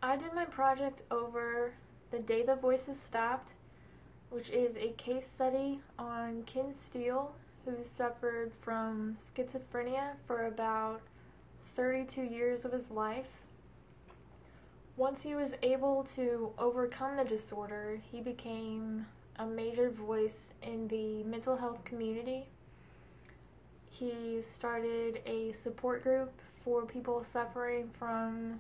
I did my project over The Day the Voices Stopped, which is a case study on Ken Steele, who suffered from schizophrenia for about 32 years of his life. Once he was able to overcome the disorder, he became a major voice in the mental health community. He started a support group for people suffering from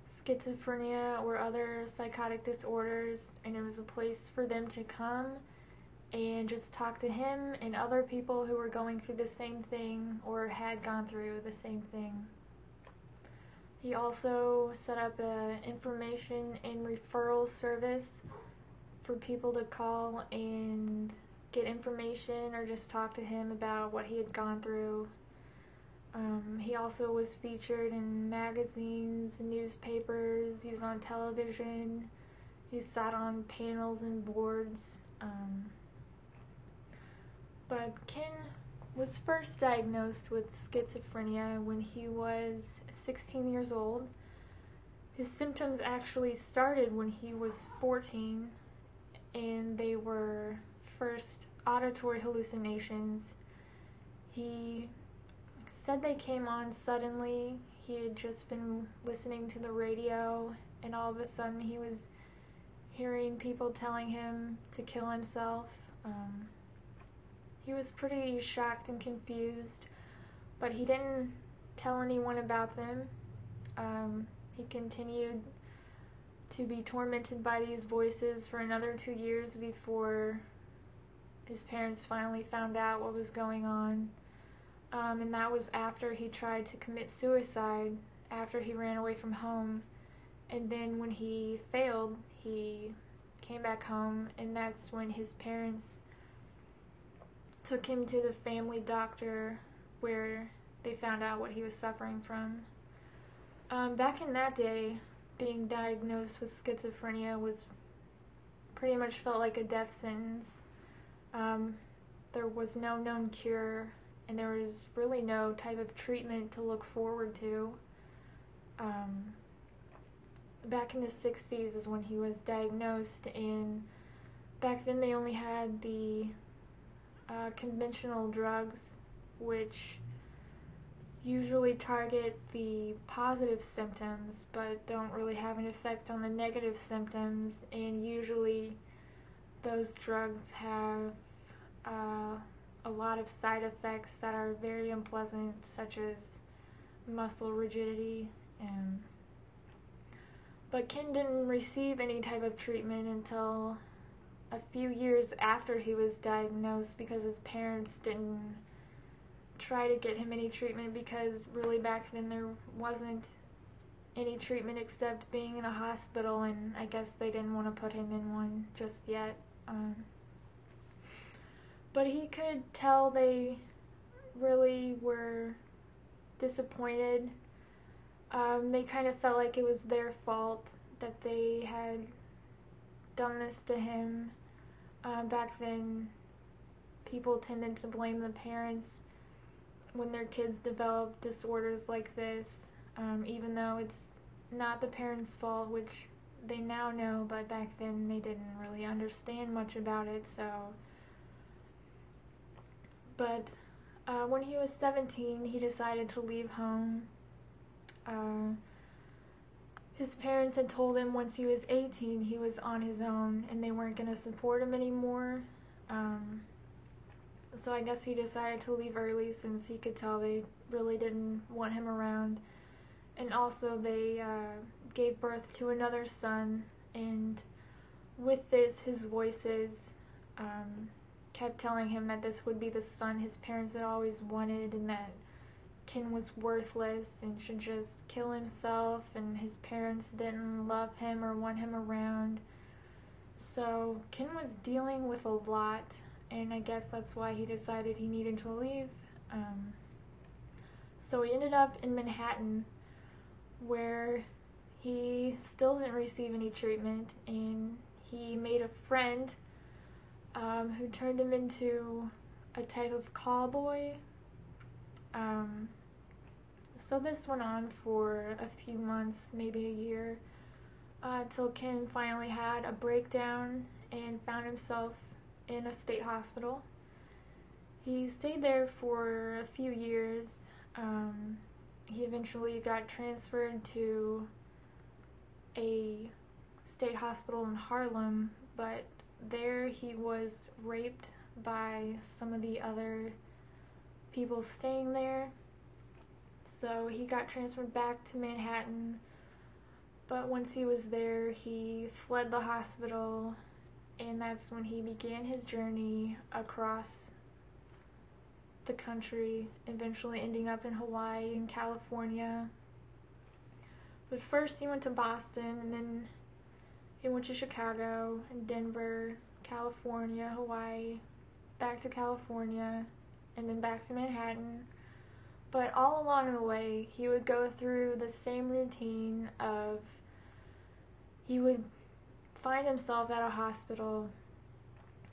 schizophrenia or other psychotic disorders, and it was a place for them to come and just talk to him and other people who were going through the same thing or had gone through the same thing. He also set up an information and referral service for people to call and get information or just talk to him about what he had gone through. He also was featured in magazines, newspapers, he was on television, he sat on panels and boards. But Ken was first diagnosed with schizophrenia when he was 16 years old. His symptoms actually started when he was 14, and they were first auditory hallucinations. He said they came on suddenly. He had just been listening to the radio, and all of a sudden he was hearing people telling him to kill himself. He was pretty shocked and confused, but he didn't tell anyone about them. He continued to be tormented by these voices for another 2 years before his parents finally found out what was going on. And that was after he tried to commit suicide, after he ran away from home. And then when he failed, he came back home, and that's when his parents took him to the family doctor where they found out what he was suffering from. Back in that day, being diagnosed with schizophrenia was pretty much felt like a death sentence. There was no known cure, and there was really no type of treatment to look forward to. Back in the 60s is when he was diagnosed, and back then they only had the conventional drugs, which usually target the positive symptoms but don't really have an effect on the negative symptoms, and usually those drugs have a lot of side effects that are very unpleasant, such as muscle rigidity. But Ken didn't receive any type of treatment until a few years after he was diagnosed, because his parents didn't try to get him any treatment, because really back then there wasn't any treatment except being in a hospital, and I guess they didn't want to put him in one just yet. But he could tell they really were disappointed. They kind of felt like it was their fault that they had done this to him. Back then, people tended to blame the parents when their kids developed disorders like this, even though it's not the parents' fault, which they now know, but back then they didn't really understand much about it. But when he was 17, he decided to leave home. His parents had told him once he was 18 he was on his own and they weren't going to support him anymore. So I guess he decided to leave early, since he could tell they really didn't want him around. And also they gave birth to another son, and with this his voices kept telling him that this would be the son his parents had always wanted, and that Ken was worthless and should just kill himself, and his parents didn't love him or want him around. So Ken was dealing with a lot, and I guess that's why he decided he needed to leave. So he ended up in Manhattan, where he still didn't receive any treatment, and he made a friend who turned him into a type of cowboy. So this went on for a few months, maybe a year. till Ken finally had a breakdown and found himself in a state hospital. He stayed there for a few years. He eventually got transferred to a state hospital in Harlem, but there he was raped by some of the other people staying there. So he got transferred back to Manhattan, but once he was there, he fled the hospital, and that's when he began his journey across the country, eventually ending up in Hawaii and California. But first he went to Boston, and then he went to Chicago and Denver, California, Hawaii, back to California, and then back to Manhattan. But all along the way, he would go through the same routine of he would find himself at a hospital.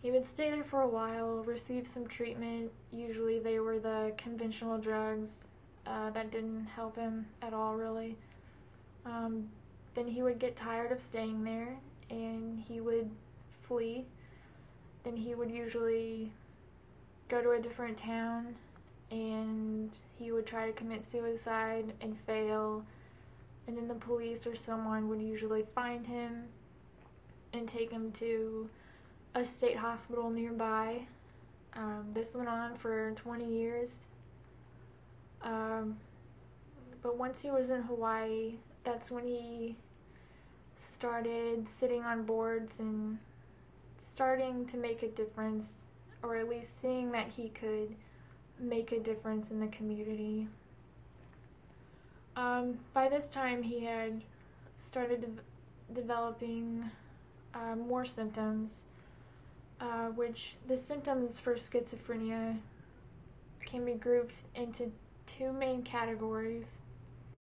He would stay there for a while, receive some treatment. Usually they were the conventional drugs that didn't help him at all, really. Then he would get tired of staying there, and he would flee. Then he would usually go to a different town, and he would try to commit suicide and fail. And then the police or someone would usually find him and take him to a state hospital nearby. This went on for 20 years. But once he was in Hawaii, that's when he started sitting on boards and starting to make a difference, or at least seeing that he could make a difference in the community. By this time, he had started developing more symptoms, which the symptoms for schizophrenia can be grouped into two main categories.